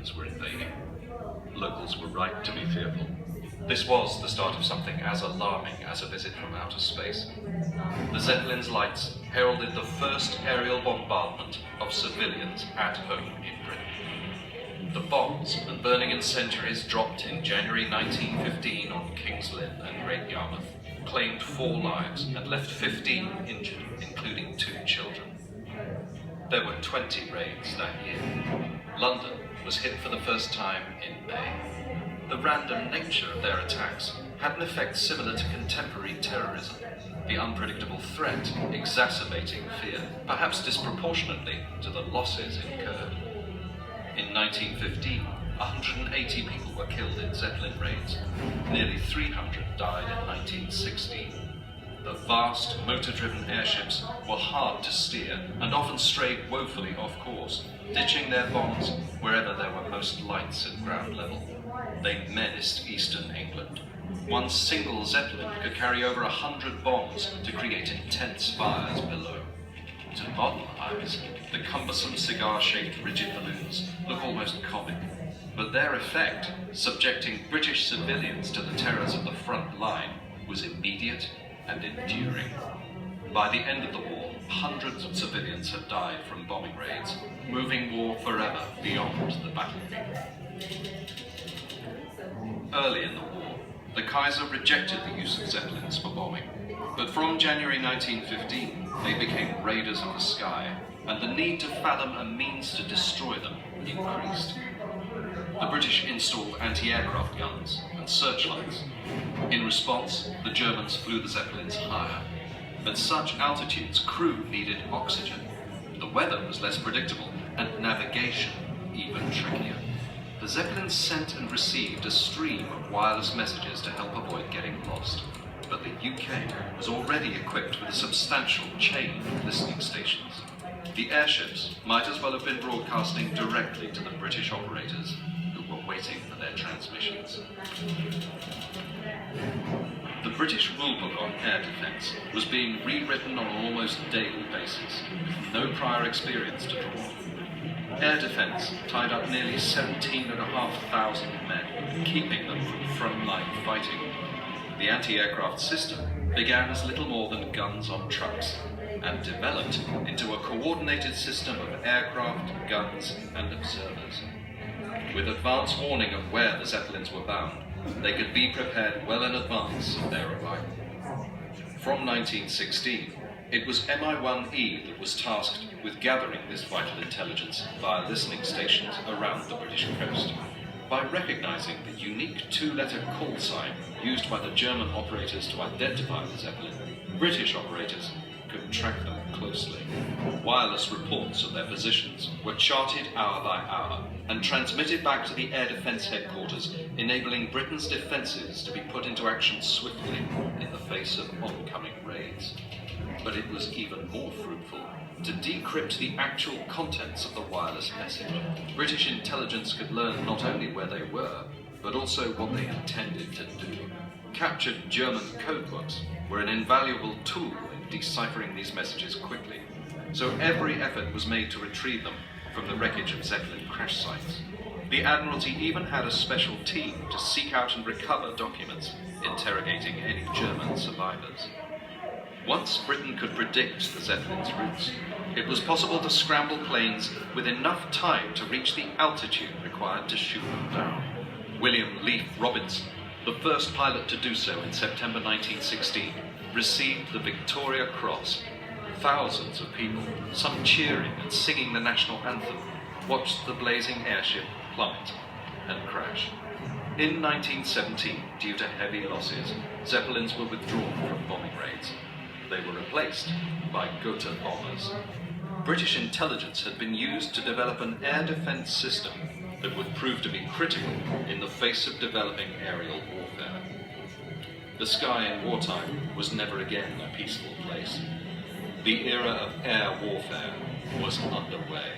Zeppelins were invading. Locals were right to be fearful. This was the start of something as alarming as a visit from outer space. The Zeppelins' lights heralded the first aerial bombardment of civilians at home in Britain. The bombs and burning incendiaries dropped in January 1915 on King's Lynn and Great Yarmouth claimed 4 lives and left 15 injured, including 2 children. There were 20 raids that year. London was hit for the first time in May. The random nature of their attacks had an effect similar to contemporary terrorism, the unpredictable threat exacerbating fear, perhaps disproportionately to the losses incurred. In 1915, 180 people were killed in Zeppelin raids. Nearly 300 died in 1916. The vast, motor-driven airships were hard to steer and often strayed woefully off course, ditching their bombs wherever there were most lights at ground level. They menaced eastern England. One single Zeppelin could carry over 100 bombs to create intense fires below. To modern eyes, the cumbersome cigar-shaped rigid balloons look almost comic, but their effect, subjecting British civilians to the terrors of the front line, was immediate and enduring. By the end of the war, hundreds of civilians had died from bombing raids, moving war forever beyond the battlefield. Early in the war, the Kaiser rejected the use of Zeppelins for bombing, but from January 1915, they became raiders of the sky, and the need to fathom a means to destroy them increased. The British installed anti-aircraft guns and searchlights. In response, the Germans flew the Zeppelins higher. At such altitudes, crew needed oxygen. The weather was less predictable, and navigation even trickier. The Zeppelins sent and received a stream of wireless messages to help avoid getting lost. But the UK was already equipped with a substantial chain of listening stations. The airships might as well have been broadcasting directly to the British operators who were waiting for their transmissions. The British rulebook on air defence was being rewritten on an almost daily basis, with no prior experience to draw on. Air defence tied up nearly 17,500 men, keeping them from frontline fighting. The anti-aircraft system began as little more than guns on trucks, and developed into a coordinated system of aircraft, guns, and observers. With advance warning of where the Zeppelins were bound, they could be prepared well in advance of their arrival. From 1916, it was MI1E that was tasked with gathering this vital intelligence via listening stations around the British coast. By recognizing the unique 2-letter call sign used by the German operators to identify the Zeppelin, British operators could track them closely. Wireless reports of their positions were charted hour by hour and transmitted back to the Air Defence Headquarters, enabling Britain's defences to be put into action swiftly in the face of oncoming raids. But it was even more fruitful to decrypt the actual contents of the wireless message. British intelligence could learn not only where they were, but also what they intended to do. Captured German codebooks were an invaluable tool in deciphering these messages quickly, so every effort was made to retrieve them from the wreckage of Zeppelin crash sites. The Admiralty even had a special team to seek out and recover documents, interrogating any German survivors. Once Britain could predict the Zeppelin's routes, it was possible to scramble planes with enough time to reach the altitude required to shoot them down. William Leaf Robinson, the first pilot to do so in September 1916, received the Victoria Cross. Thousands of people, some cheering and singing the national anthem, watched the blazing airship plummet and crash. In 1917, due to heavy losses, Zeppelins were withdrawn from bombing raids. They were replaced by Gotha bombers. British intelligence had been used to develop an air defence system that would prove to be critical in the face of developing aerial warfare. The sky in wartime was never again a peaceful place. The era of air warfare was underway.